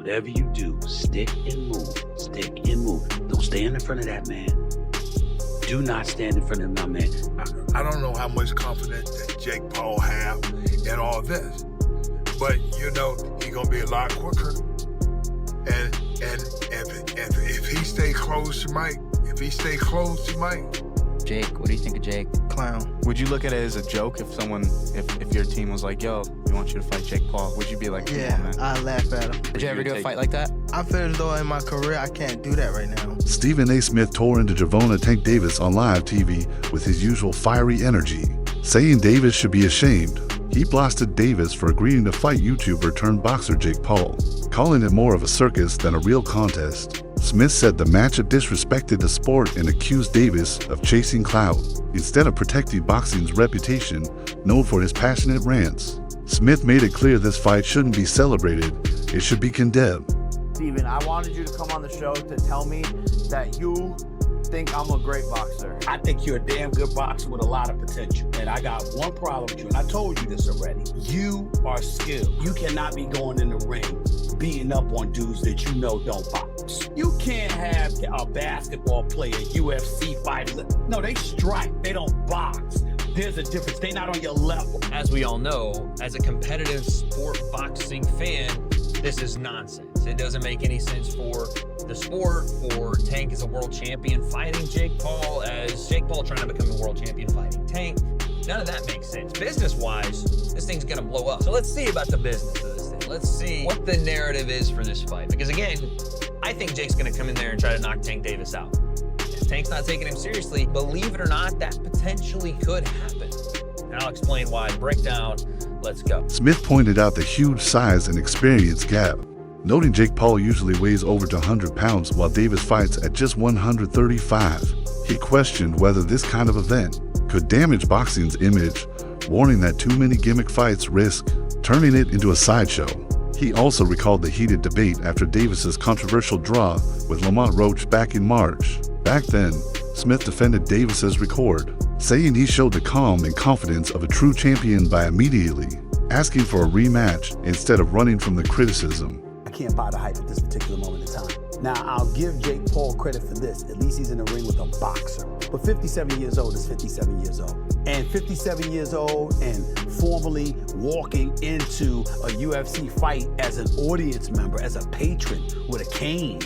whatever you do, stick and move. Stick and move. Don't stand in front of that man. Do not stand in front of that man. I don't know how much confidence that Jake Paul have in all this, but you know he's gonna be a lot quicker. And if he stay close to Mike, Jake, what do you think of Jake? Clown. Would you look at it as a joke if your team was like, yo, we want you to fight Jake Paul? Would you be like, yeah, man? I laugh at him. Did you ever do a fight like that? I feel as though in my career I can't do that right now. Stephen A. Smith tore into Gervonta Tank Davis on live TV with his usual fiery energy, saying Davis should be ashamed. He blasted Davis for agreeing to fight YouTuber turned boxer Jake Paul, calling it more of a circus than a real contest. Smith said the match had disrespected the sport and accused Davis of chasing clout instead of protecting boxing's reputation, known for his passionate rants. Smith made it clear this fight shouldn't be celebrated, it should be condemned. Steven, I wanted you to come on the show to tell me that you think I'm a great boxer. I think you're a damn good boxer with a lot of potential. And I got one problem with you, and I told you this already. You are skilled. You cannot be going in the ring beating up on dudes that you know don't box. You can't have a basketball player, UFC fighter. No, they strike. They don't box. There's a difference. They're not on your level. As we all know, as a competitive sport boxing fan, this is nonsense. It doesn't make any sense for the sport, for Tank as a world champion fighting Jake Paul, as Jake Paul trying to become a world champion fighting Tank. None of that makes sense. Business-wise, this thing's gonna blow up. So let's see about the business of this thing. Let's see what the narrative is for this fight. Because again, I think Jake's gonna come in there and try to knock Tank Davis out. If Tank's not taking him seriously, believe it or not, that potentially could happen. And I'll explain why. Breakdown, let's go. Smith pointed out the huge size and experience gap, noting Jake Paul usually weighs over 100 pounds while Davis fights at just 135. He questioned whether this kind of event could damage boxing's image, warning that too many gimmick fights risk turning it into a sideshow. He also recalled the heated debate after Davis's controversial draw with Lamont Roach back in March. Back then, Smith defended Davis's record, saying he showed the calm and confidence of a true champion by immediately asking for a rematch instead of running from the criticism. I can't buy the hype at this particular moment in time. Now, I'll give Jake Paul credit for this. At least he's in the ring with a boxer. But 57 years old is 57 years old. And 57 years old and formally walking into a UFC fight as an audience member, as a patron with a cane.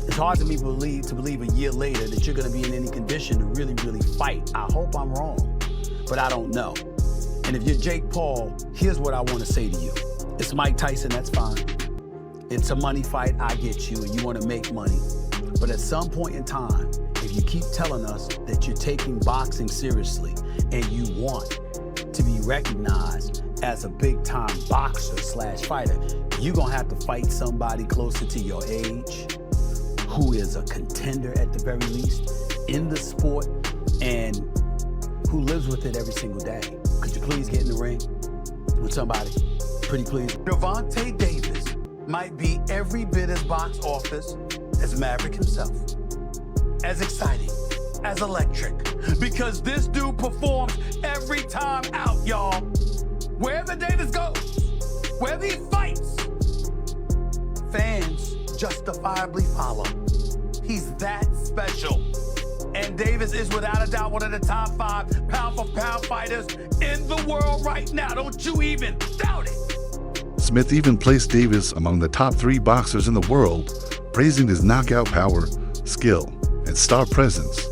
It's hard to me believe a year later that you're gonna be in any condition to really, really fight. I hope I'm wrong, but I don't know. And if you're Jake Paul, here's what I wanna say to you. It's Mike Tyson, that's fine. It's a money fight, I get you, and you wanna make money. But at some point in time, if you keep telling us that you're taking boxing seriously and you want to be recognized as a big-time boxer / fighter, you're gonna have to fight somebody closer to your age, who is a contender at the very least in the sport and who lives with it every single day. Could you please get in the ring with somebody? Pretty please. Gervonta Davis might be every bit as box office as Maverick himself. As exciting, as electric, because this dude performs every time out, y'all. Wherever Davis goes, wherever he fights, fans justifiably follow. He's that special. And Davis is without a doubt one of the top 5 pound-for-pound fighters in the world right now. Don't you even doubt it. Smith even placed Davis among the top 3 boxers in the world, praising his knockout power, skill, and star presence.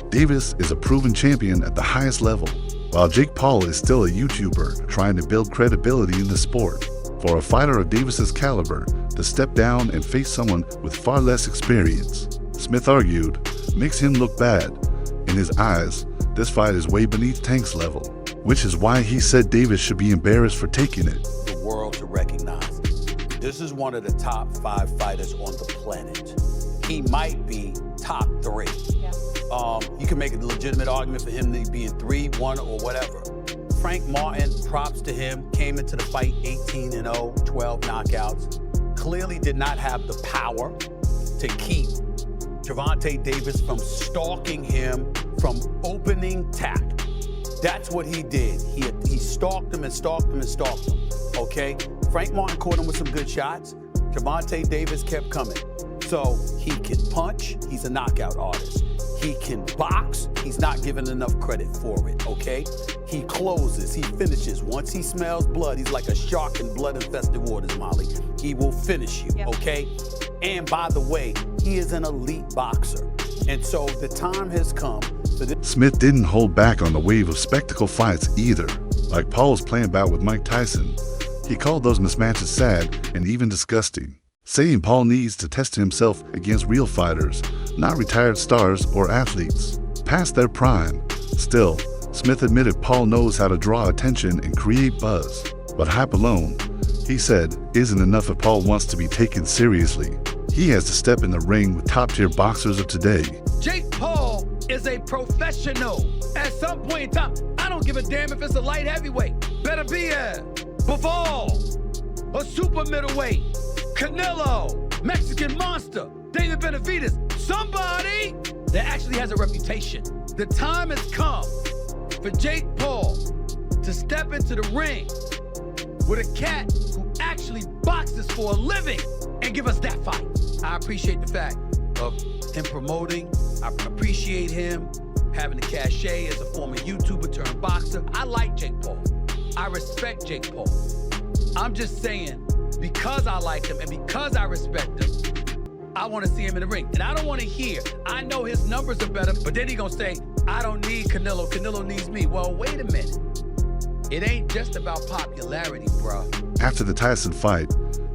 Davis is a proven champion at the highest level, while Jake Paul is still a YouTuber trying to build credibility in the sport. For a fighter of Davis's caliber to step down and face someone with far less experience, Smith argued, makes him look bad. In his eyes, this fight is way beneath Tank's level, which is why he said Davis should be embarrassed for taking it. The world to recognize it. This is one of the top 5 fighters on the planet. He might be top 3. Yeah. You can make a legitimate argument for him to be in 3, 1, or whatever. Frank Martin, props to him, came into the fight 18-0, 12 knockouts. Clearly did not have the power to keep Gervonta Davis from stalking him from opening tap. That's what he did. He stalked him and stalked him and stalked him, okay? Frank Martin caught him with some good shots. Gervonta Davis kept coming. So he can punch, he's a knockout artist. He can box, he's not given enough credit for it, okay? He closes, he finishes. Once he smells blood, he's like a shark in blood-infested waters, Molly. He will finish you, okay? And by the way, he is an elite boxer. And so the time has come for this. Smith didn't hold back on the wave of spectacle fights either. Like Paul's playing bout with Mike Tyson, he called those mismatches sad and even disgusting, saying Paul needs to test himself against real fighters, not retired stars or athletes, past their prime. Still, Smith admitted Paul knows how to draw attention and create buzz, but hype alone, he said, isn't enough if Paul wants to be taken seriously. He has to step in the ring with top-tier boxers of today. Jake Paul is a professional. At some point in time, I don't give a damn if it's a light heavyweight. Better be a Bivol, a super middleweight, Canelo, Mexican Monster, David Benavidez, somebody that actually has a reputation. The time has come for Jake Paul to step into the ring with a cat who actually boxes for a living and give us that fight. I appreciate the fact of him promoting. I appreciate him having the cachet as a former YouTuber turned boxer. I like Jake Paul. I respect Jake Paul. I'm just saying, because I like him and because I respect him, I want to see him in the ring. And I don't want to hear, I know his numbers are better, but then he gonna say, I don't need Canelo, Canelo needs me. Well, wait a minute. It ain't just about popularity, bro. After the Tyson fight,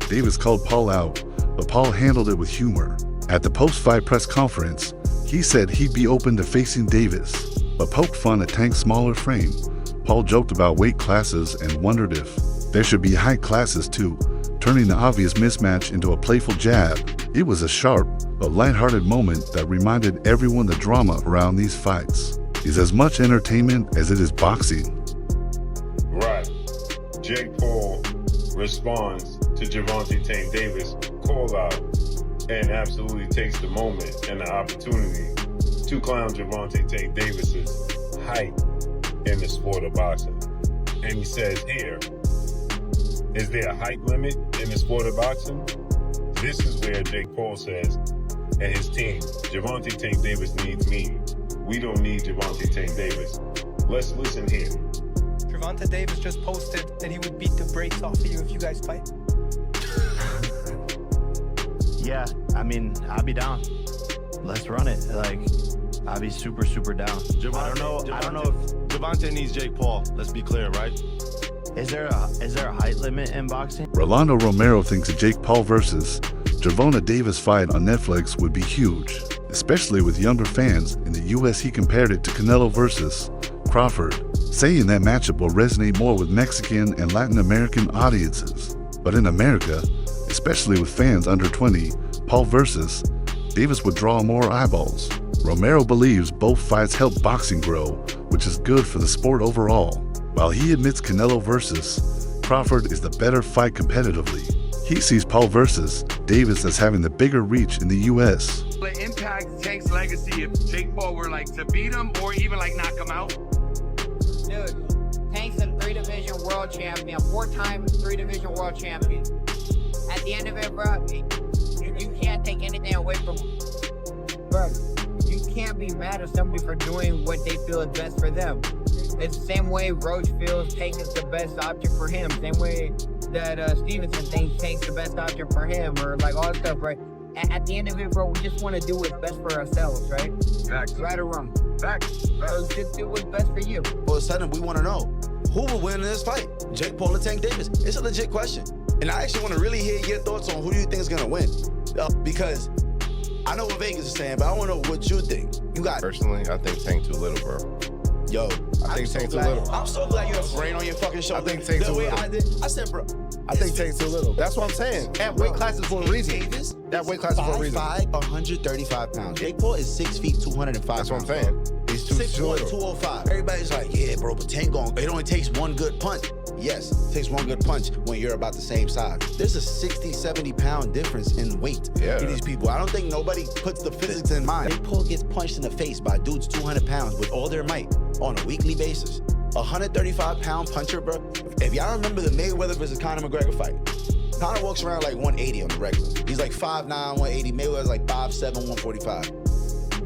Davis called Paul out, but Paul handled it with humor. At the post-fight press conference, he said he'd be open to facing Davis, but poked fun at Tank's smaller frame. Paul joked about weight classes and wondered if there should be height classes too, turning the obvious mismatch into a playful jab. It was a sharp but lighthearted moment that reminded everyone the drama around these fights is as much entertainment as it is boxing. Right. Jake Paul responds to Gervonta Tank Davis call out and absolutely takes the moment and the opportunity to clown Gervonta Tank Davis's height in the sport of boxing. And he says here, is there a height limit in the sport of boxing? This is where Jake Paul says, and his team, Gervonta Tank Davis needs me. We don't need Gervonta Tank Davis. Let's listen here. Gervonta Davis just posted that he would beat the brakes off of you if you guys fight. Yeah, I mean, I'll be down. Let's run it. Like, I'll be super, super down. I don't know if Gervonta needs Jake Paul. Let's be clear, right? is there a height limit in boxing? Rolando Romero thinks a Jake Paul versus Gervonta Davis fight on Netflix would be huge, especially with younger fans. In the US, he compared it to Canelo versus Crawford, saying that matchup will resonate more with Mexican and Latin American audiences. But in America, especially with fans under 20, Paul versus Davis would draw more eyeballs. Romero believes both fights help boxing grow, which is good for the sport overall. While he admits Canelo versus Crawford is the better fight competitively, he sees Paul versus Davis as having the bigger reach in the US. Will it impact Tank's legacy if Jake Paul were like to beat him or even like knock him out? Dude, Tank's a 3-division world champion, 4-time 3-division world champion. At the end of it, bro, you can't take anything away from him. Bro, you can't be mad at somebody for doing what they feel is best for them. It's the same way Roach feels Tank is the best option for him. Same way that Stevenson thinks Tank's the best option for him, or like all that stuff, right? At the end of it, bro, we just want to do what's best for ourselves, right? Facts. Right or wrong? Facts. So just do what's best for you. All of a sudden, we want to know who will win in this fight, Jake Paul or Tank Davis. It's a legit question. And I actually want to really hear your thoughts on who do you think is going to win. Because I know what Vegas is saying, but I want to know what you think. You got Personally, I think Tank too little, bro. Yo, I think Tank too little. I'm so glad you have a brain on your fucking shoulder. I think Tank too little. I said, bro. I think Tank too little. That's what I'm saying. That weight class is for a reason. Davis, that weight class is for a reason. 5'5", 135 pounds. Jake Paul is 6 feet, 205 pounds. That's what I'm saying. He's too 6'1", little. 205. Everybody's like, yeah, bro, but Tank it only takes one good punch. Yes, it takes one good punch when you're about the same size. There's a 60, 70 pound difference in weight for these people. I don't think nobody puts the physics in mind. Jake Paul gets punched in the face by dudes 200 pounds with all their might on a weekly basis. A 135 pound puncher, bro. If y'all remember the Mayweather versus Conor McGregor fight, Conor walks around like 180 on the regular. He's like 5'9", 180. Mayweather's like 5'7", 145.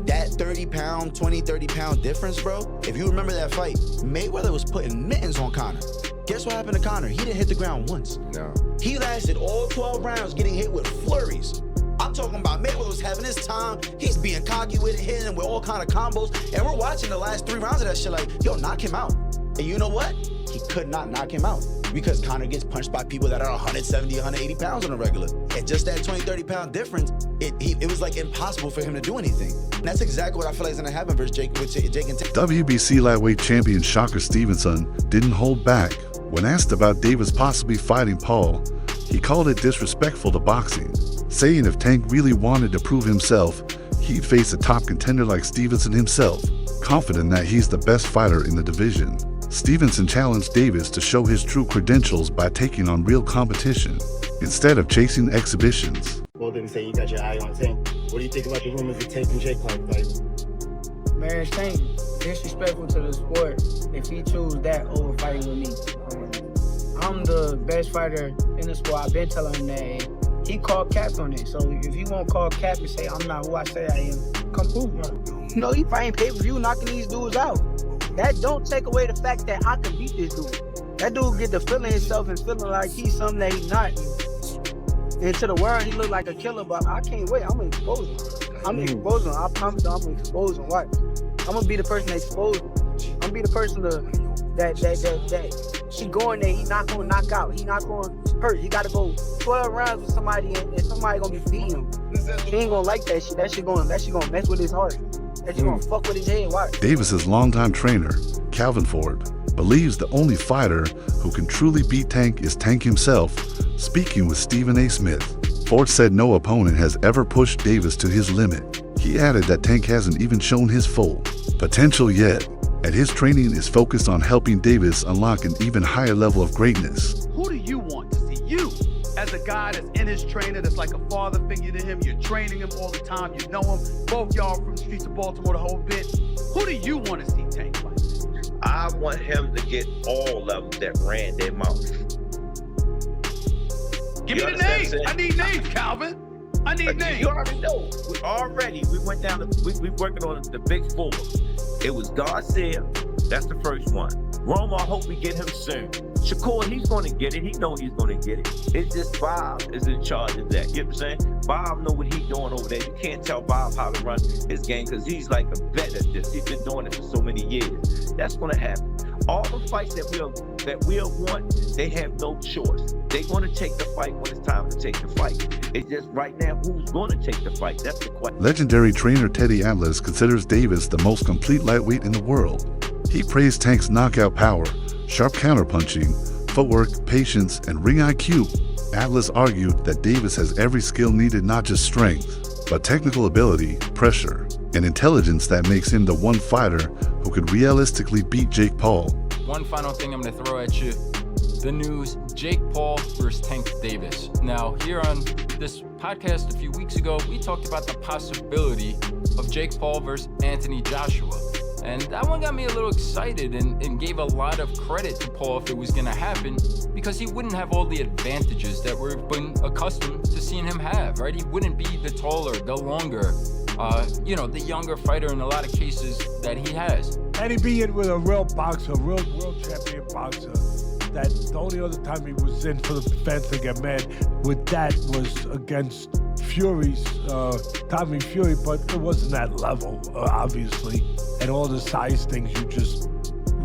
That 30-pound, 20, 30-pound difference, bro, if you remember that fight, Mayweather was putting mittens on Conor. Guess what happened to Conor? He didn't hit the ground once. No. He lasted all 12 rounds getting hit with flurries. I'm talking about Mayweather was having his time. He's being cocky with it, hitting with all kind of combos. And we're watching the last 3 rounds of that shit like, yo, knock him out. And you know what? He could not knock him out because Conor gets punched by people that are 170, 180 pounds on a regular. And just that 20, 30-pound difference, it was like impossible for him to do anything. And that's exactly what I feel like is going to happen versus Jake and Tank. WBC lightweight champion Shocker Stevenson didn't hold back. When asked about Davis possibly fighting Paul, he called it disrespectful to boxing, saying if Tank really wanted to prove himself, he'd face a top contender like Stevenson himself, confident that he's the best fighter in the division. Stevenson challenged Davis to show his true credentials by taking on real competition, instead of chasing exhibitions. Paul didn't say you got your eye on Tank. What do you think about the rumors of Tank and Jake Paul fight? Man, Tank disrespectful to the sport if he choose that over fighting with me. I'm the best fighter in the sport. I've been telling him that. And he called cap on it. So if he won't call cap and say I'm not who I say I am, come prove it. You know, he fighting pay-per-view, knocking these dudes out. That don't take away the fact that I can beat this dude. That dude get to feeling himself and feeling like he's something that he's not. And to the world, he look like a killer, but I can't wait. I'm gonna expose him. I'm gonna expose him. I promise you, I'm gonna expose him. What? I'm gonna be the person that exposes him. I'm gonna be the person that he going there, he not gonna knock out. He not gonna hurt. He gotta go 12 rounds with somebody and somebody gonna be feeding him. He ain't gonna like that shit. That shit gonna mess with his heart. That shit gonna fuck with his head. Why? Davis's longtime trainer, Calvin Ford, believes the only fighter who can truly beat Tank is Tank himself, speaking with Stephen A. Smith. Ford said no opponent has ever pushed Davis to his limit. He added that Tank hasn't even shown his full potential yet, and his training is focused on helping Davis unlock an even higher level of greatness. Who do you want to see? You, as a guy that's in his trainer, that's like a father figure to him, you're training him all the time, you know him, both y'all from the streets of Baltimore the whole bit. Who do you want to see Tank fight? I want him to get all of them that ran their mouth. Give me the names. I need names, Calvin. I need names. You already know. We went down to, we working on the big 4. It was Garcia, that's the first one. Roma, I hope we get him soon. Shakur, he's going to get it. He know he's going to get it. It's just Bob is in charge of that. You know what I'm saying? Bob know what he's doing over there. You can't tell Bob how to run his game because he's like a vet at this. He's been doing it for so many years. That's going to happen. All the fights that we'll want, they have no choice. They're going to take the fight when it's time to take the fight. It's just right now, who's going to take the fight? That's the question. Legendary trainer Teddy Atlas considers Davis the most complete lightweight in the world. He praised Tank's knockout power, sharp counterpunching, footwork, patience, and ring IQ. Atlas argued that Davis has every skill needed, not just strength, but technical ability, pressure, and intelligence that makes him the one fighter who could realistically beat Jake Paul. One final thing I'm going to throw at you. The news, Jake Paul versus Tank Davis. Now, here on this podcast a few weeks ago, we talked about the possibility of Jake Paul versus Anthony Joshua. And that one got me a little excited and gave a lot of credit to Paul if it was going to happen, because he wouldn't have all the advantages that we've been accustomed to seeing him have, right? He wouldn't be the taller, the longer, the younger fighter in a lot of cases that he has. And he'd be in with a real boxer, real world champion boxer. That the only other time he was in for the fans to get mad with that was against Fury's, Tommy Fury, but it wasn't that level, obviously. And all the size things you just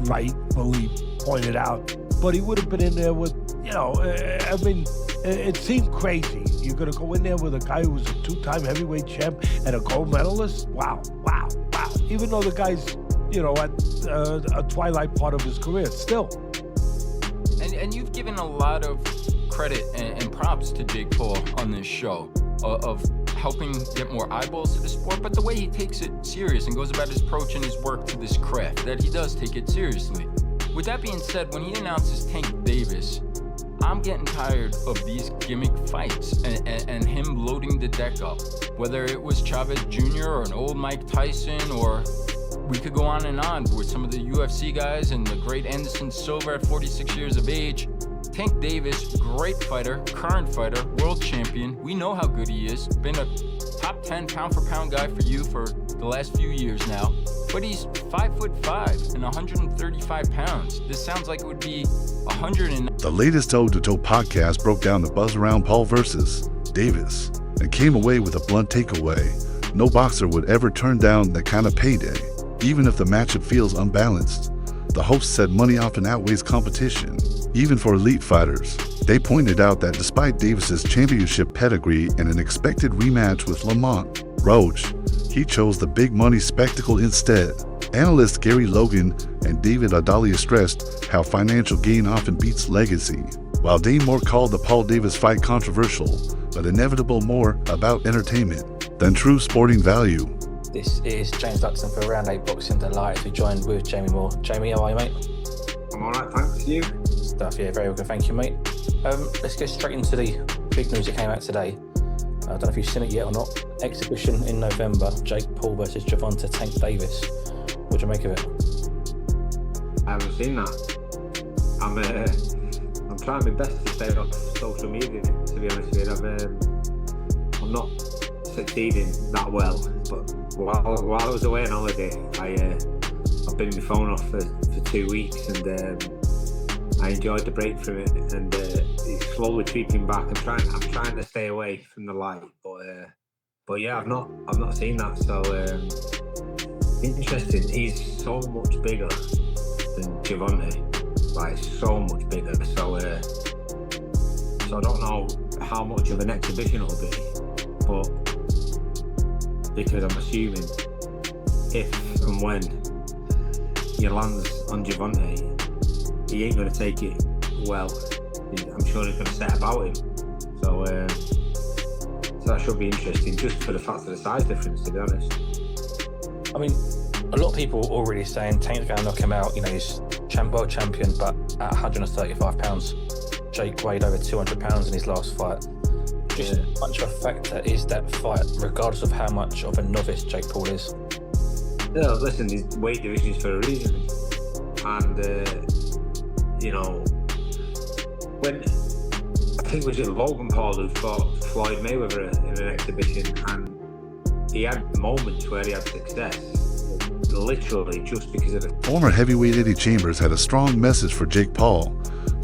rightfully pointed out. But he would have been in there with, it seemed crazy. You're going to go in there with a guy who was a 2-time heavyweight champ and a gold medalist? Wow. Even though the guy's, at a twilight part of his career, still. And you've given a lot of credit and props to Jake Paul on this show of helping get more eyeballs to the sport, but the way he takes it serious and goes about his approach and his work to this craft, that he does take it seriously. With that being said, when he announces Tank Davis, I'm getting tired of these gimmick fights and him loading the deck up. Whether it was Chavez Jr. or an old Mike Tyson, or we could go on and on with some of the UFC guys and the great Anderson Silva at 46 years of age. Tank Davis, great fighter, current fighter, world champion. We know how good he is. Been a top 10 pound for pound guy for you for the last few years now. But he's 5'5" and 135 pounds. This sounds like it would be 100. The latest Toe to Toe podcast broke down the buzz around Paul versus Davis and came away with a blunt takeaway. No boxer would ever turn down that kind of payday, even if the matchup feels unbalanced. The host said money often outweighs competition, even for elite fighters. They pointed out that despite Davis's championship pedigree and an expected rematch with Lamont Roach, he chose the big money spectacle instead. Analyst Gary Logan and David Adalia stressed how financial gain often beats legacy, while Dane Moore called the Paul Davis fight controversial, but inevitable more about entertainment than true sporting value. This is James Dutton for Round 8 Boxing. Delighted to be joined with Jamie Moore. Jamie, how are you, mate? I'm alright, thanks. You? Stuff, yeah, very good, thank you, mate. Let's get straight into the big news that came out today. I don't know if you've seen it yet or not. Exhibition in November, Jake Paul versus Gervonta Tank Davis. What do you make of it? I haven't seen that. I'm trying my best to stay off social media, to be honest with you. I'm not succeeding that well, but while I was away on holiday, I've been my phone off for 2 weeks, and I enjoyed the break from it, and it's slowly creeping back. I'm trying to stay away from the light, but yeah, I've not seen that. So interesting. He's so much bigger than Gervonta, like so much bigger. So I don't know how much of an exhibition it'll be, but because I'm assuming if and when he lands on Gervonta, he ain't going to take it well. I'm sure he's going to set about him. So that should be interesting, just for the fact of the size difference, to be honest. I mean, a lot of people are already saying Tank's going to knock him out. You know, he's world champion, but at 135 pounds, Jake weighed over 200 pounds in his last fight. Just how much of a factor is that fight, regardless of how much of a novice Jake Paul is? Yeah, listen, these weight divisions for a reason, and you know, when I think it was Logan Paul who fought Floyd Mayweather in an exhibition, and he had moments where he had success, literally just because of it. Former heavyweight Eddie Chambers had a strong message for Jake Paul.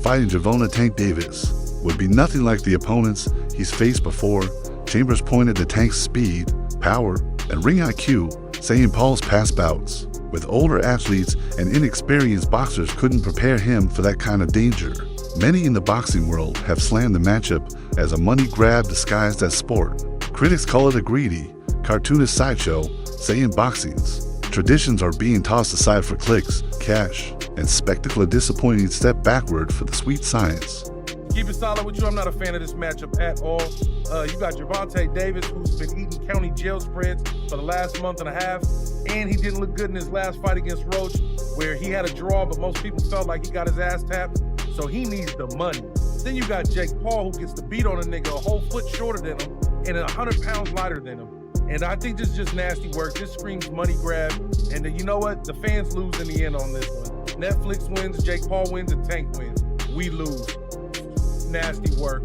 Fighting Gervonta Tank Davis would be nothing like the opponents he's faced before. Chambers pointed to Tank's speed, power, and ring IQ, saying Paul's past bouts with older athletes and inexperienced boxers couldn't prepare him for that kind of danger. Many in the boxing world have slammed the matchup as a money grab disguised as sport. Critics call it a greedy, cartoonish sideshow, saying boxing's traditions are being tossed aside for clicks, cash, and spectacle, a disappointing step backward for the sweet science. Keep it solid with you, I'm not a fan of this matchup at all. You got Gervonta Davis, who's been eating county jail spreads for the last month and a half, and he didn't look good in his last fight against Roach, where he had a draw, but most people felt like he got his ass tapped, so he needs the money. Then you got Jake Paul, who gets to beat on a nigga a whole foot shorter than him and 100 pounds lighter than him. And I think this is just nasty work. This screams money grab, and you know what? The fans lose in the end on this one. Netflix wins, Jake Paul wins, and Tank wins. We lose. Nasty work.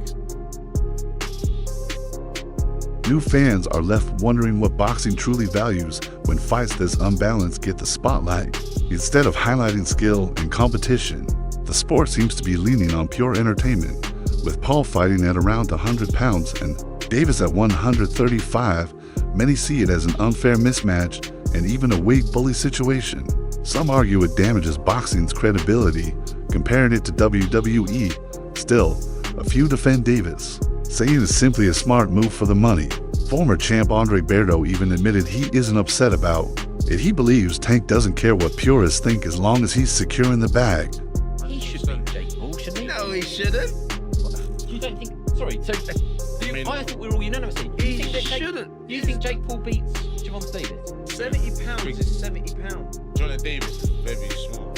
New fans are left wondering what boxing truly values when fights this unbalanced get the spotlight. Instead of highlighting skill and competition, the sport seems to be leaning on pure entertainment, with Paul fighting at around 100 pounds and Davis at 135. Many see it as an unfair mismatch and even a weight bully situation. Some argue it damages boxing's credibility, comparing it to WWE. Still, a few defend Davis, saying it's simply a smart move for the money. Former champ Andre Berto even admitted he isn't upset about it. He believes Tank doesn't care what purists think as long as he's secure in the bag. He should beat Jake Paul, shouldn't he? No, he shouldn't. You don't think? Sorry, so I thought we were all unanimous. He shouldn't. You think Jake Paul beats Gervonta Davis? 70 pounds is 70 pounds. Jonathan Davis is very small.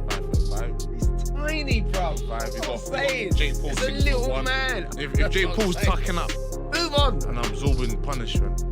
5'5". He's tiny, bro. That's what I'm saying. Jake Paul He's a little man. If Jake Paul's tucking up move on and absorbing punishment,